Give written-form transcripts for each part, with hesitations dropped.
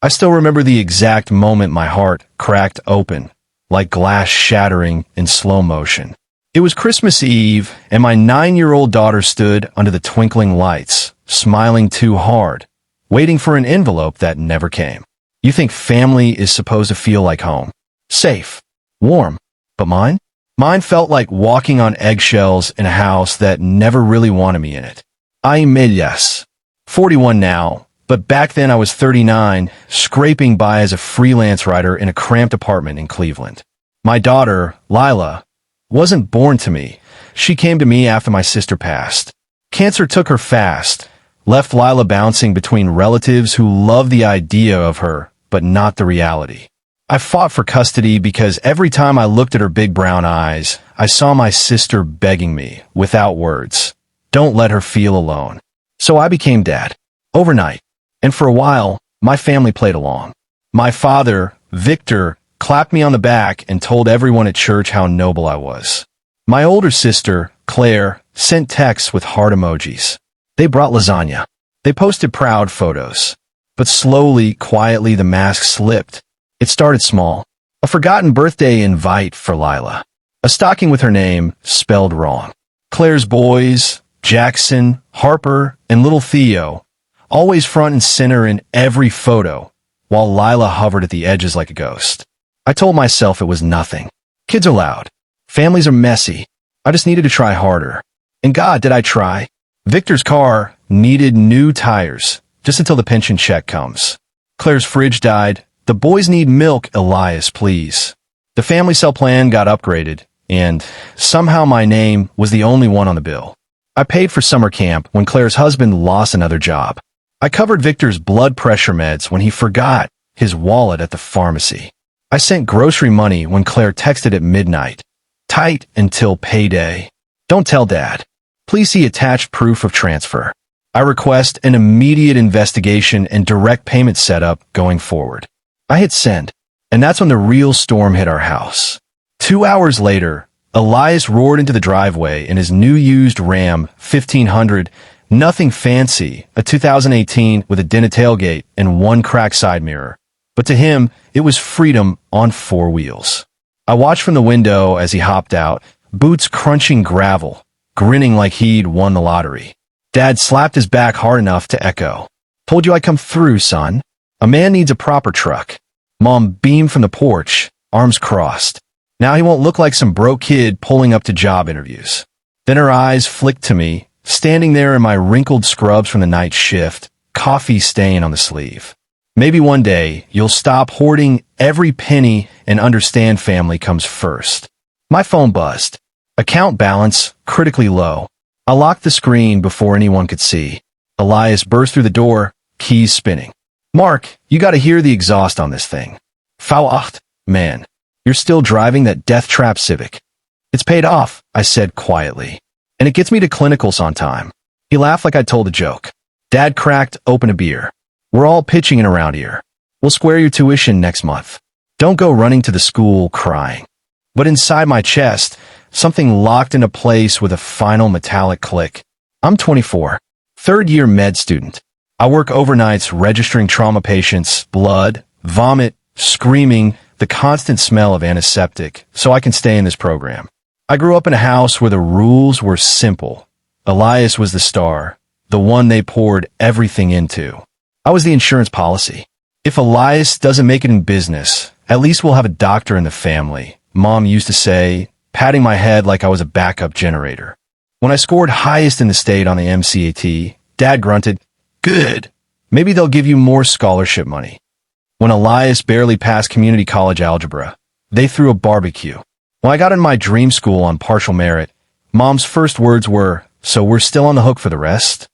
I still remember the exact moment my heart cracked open, like glass shattering in slow motion. It was Christmas Eve, and my 9-year-old daughter stood under the twinkling lights, smiling too hard, waiting for an envelope that never came. You think family is supposed to feel like home. Safe. Warm. But mine? Mine felt like walking on eggshells in a house that never really wanted me in it. I'm yes. 41 now, but back then I was 39, scraping by as a freelance writer in a cramped apartment in Cleveland. My daughter, Lila, wasn't born to me. She came to me after my sister passed. Cancer took her fast, left Lila bouncing between relatives who loved the idea of her, but not the reality. I fought for custody because every time I looked at her big brown eyes, I saw my sister begging me, without words, don't let her feel alone. So I became dad. Overnight. And for a while, my family played along. My father, Victor, clapped me on the back and told everyone at church how noble I was. My older sister, Claire, sent texts with heart emojis. They brought lasagna. They posted proud photos. But slowly, quietly, the mask slipped. It started small. A forgotten birthday invite for Lila. A stocking with her name spelled wrong. Claire's boys, Jackson, Harper, and little Theo, always front and center in every photo, while Lila hovered at the edges like a ghost. I told myself it was nothing. Kids are loud. Families are messy. I just needed to try harder. And God, did I try? Victor's car needed new tires, just until the pension check comes. Claire's fridge died. The boys need milk, Elias, please. The family cell plan got upgraded, and somehow my name was the only one on the bill. I paid for summer camp when Claire's husband lost another job. I covered Victor's blood pressure meds when he forgot his wallet at the pharmacy. I sent grocery money when Claire texted at midnight. Tight until payday. Don't tell Dad. Please see attached proof of transfer. I request an immediate investigation and direct payment setup going forward. I hit send, and that's when the real storm hit our house. 2 hours later, Elias roared into the driveway in his new used Ram 1500, nothing fancy, a 2018 with a dented tailgate and one cracked side mirror. But to him, it was freedom on 4 wheels. I watched from the window as he hopped out, boots crunching gravel, grinning like he'd won the lottery. Dad slapped his back hard enough to echo. Told you I'd come through, son. A man needs a proper truck. Mom beamed from the porch, arms crossed. Now he won't look like some broke kid pulling up to job interviews. Then her eyes flicked to me, standing there in my wrinkled scrubs from the night shift, coffee stain on the sleeve. Maybe one day you'll stop hoarding every penny and understand family comes first. My phone buzzed. Account balance critically low. I locked the screen before anyone could see. Elias burst through the door, keys spinning. Mark, you gotta hear the exhaust on this thing. Fauacht, man. You're still driving that death trap Civic. It's paid off, I said quietly. And it gets me to clinicals on time. He laughed like I'd told a joke. Dad cracked open a beer. We're all pitching in around here. We'll square your tuition next month. Don't go running to the school crying. But inside my chest, something locked into place with a final metallic click. I'm 24, third-year med student. I work overnights registering trauma patients, blood, vomit, screaming, the constant smell of antiseptic, so I can stay in this program. I grew up in a house where the rules were simple. Elias was the star, the one they poured everything into. I was the insurance policy. If Elias doesn't make it in business, at least we'll have a doctor in the family, Mom used to say, patting my head like I was a backup generator. When I scored highest in the state on the MCAT, Dad grunted, "Good. Maybe they'll give you more scholarship money." When Elias barely passed community college algebra, they threw a barbecue. When I got in my dream school on partial merit, Mom's first words were, "So we're still on the hook for the rest?"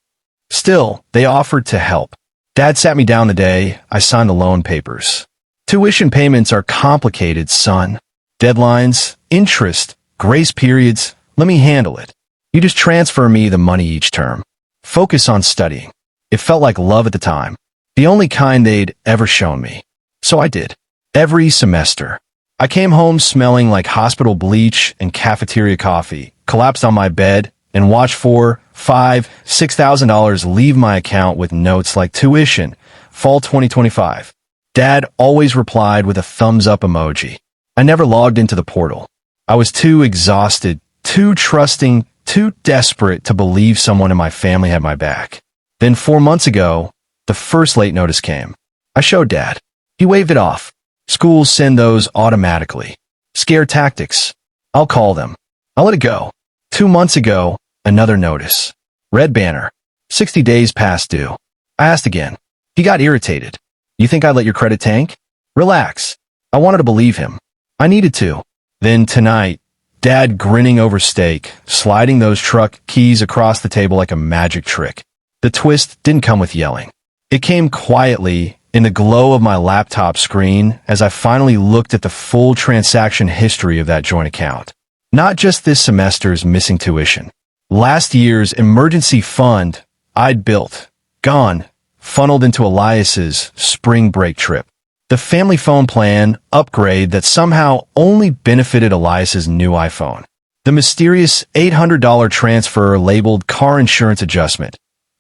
Still, they offered to help. Dad sat me down the day I signed the loan papers. Tuition payments are complicated, son. Deadlines, interest, grace periods, let me handle it. You just transfer me the money each term. Focus on studying. It felt like love at the time. The only kind they'd ever shown me. So I did. Every semester. I came home smelling like hospital bleach and cafeteria coffee, collapsed on my bed, and watched $4, $5, $6,000 leave my account with notes like tuition, fall 2025. Dad always replied with a thumbs up emoji. I never logged into the portal. I was too exhausted, too trusting, too desperate to believe someone in my family had my back. Then 4 months ago, the first late notice came. I showed Dad. He waved it off. Schools send those automatically. Scare tactics. I'll call them. I'll let it go. 2 months ago, another notice. Red banner. 60 days past due. I asked again. He got irritated. You think I'd let your credit tank? Relax. I wanted to believe him. I needed to. Then tonight, Dad grinning over steak, sliding those truck keys across the table like a magic trick. The twist didn't come with yelling. It came quietly in the glow of my laptop screen as I finally looked at the full transaction history of that joint account. Not just this semester's missing tuition. Last year's emergency fund I'd built, gone, funneled into Elias's spring break trip. The family phone plan upgrade that somehow only benefited Elias's new iPhone. The mysterious $800 transfer labeled car insurance adjustment,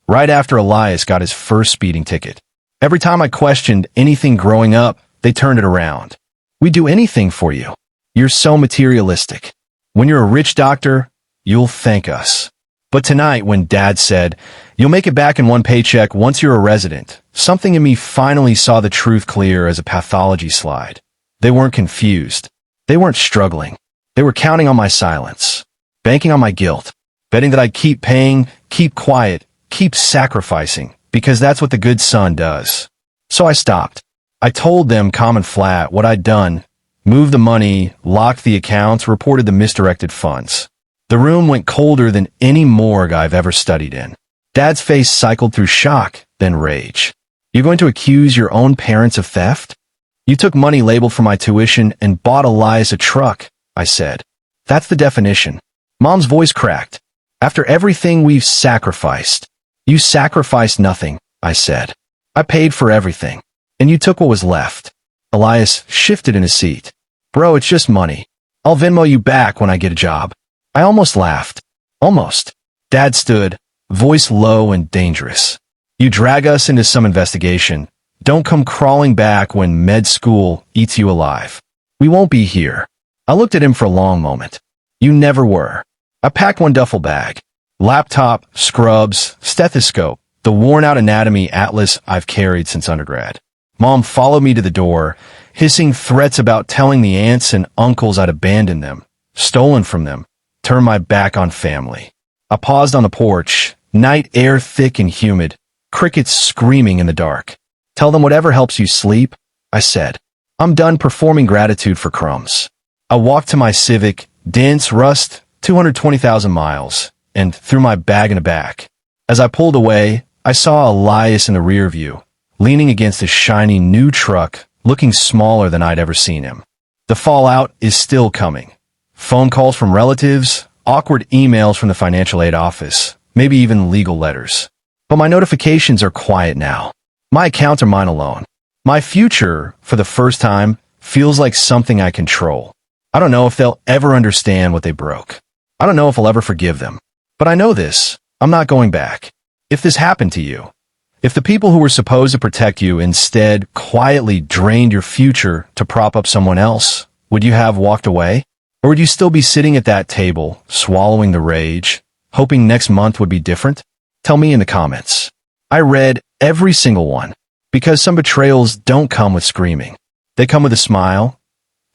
right after Elias got his first speeding ticket. Every time I questioned anything growing up, they turned it around. We do anything for you. You're so materialistic. When you're a rich doctor, you'll thank us. But tonight, when Dad said, you'll make it back in one paycheck once you're a resident, something in me finally saw the truth clear as a pathology slide. They weren't confused. They weren't struggling. They were counting on my silence, banking on my guilt, betting that I'd keep paying, keep quiet, keep sacrificing, because that's what the good son does. So I stopped. I told them calm and flat what I'd done, moved the money, locked the accounts, reported the misdirected funds. The room went colder than any morgue I've ever studied in. Dad's face cycled through shock, then rage. You're going to accuse your own parents of theft? You took money labeled for my tuition and bought Elias a truck, I said. That's the definition. Mom's voice cracked. After everything we've sacrificed. You sacrificed nothing, I said. I paid for everything. And you took what was left. Elias shifted in his seat. Bro, it's just money. I'll Venmo you back when I get a job. I almost laughed. Almost. Dad stood, voice low and dangerous. You drag us into some investigation. Don't come crawling back when med school eats you alive. We won't be here. I looked at him for a long moment. You never were. I packed one duffel bag. Laptop, scrubs, stethoscope, the worn-out anatomy atlas I've carried since undergrad. Mom followed me to the door, hissing threats about telling the aunts and uncles I'd abandoned them, stolen from them, turned my back on family. I paused on the porch, night air thick and humid, crickets screaming in the dark. Tell them whatever helps you sleep, I said. I'm done performing gratitude for crumbs. I walked to my Civic, dense rust, 220,000 miles, and threw my bag in the back. As I pulled away, I saw Elias in the rear view, leaning against a shiny new truck, looking smaller than I'd ever seen him. The fallout is still coming. Phone calls from relatives, awkward emails from the financial aid office, maybe even legal letters. But my notifications are quiet now. My accounts are mine alone. My future, for the first time, feels like something I control. I don't know if they'll ever understand what they broke. I don't know if I'll ever forgive them. But I know this. I'm not going back. If this happened to you, if the people who were supposed to protect you instead quietly drained your future to prop up someone else, would you have walked away? Or would you still be sitting at that table, swallowing the rage, hoping next month would be different? Tell me in the comments. I read every single one, because some betrayals don't come with screaming. They come with a smile,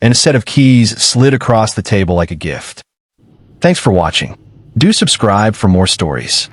and a set of keys slid across the table like a gift. Thanks for watching. Do subscribe for more stories.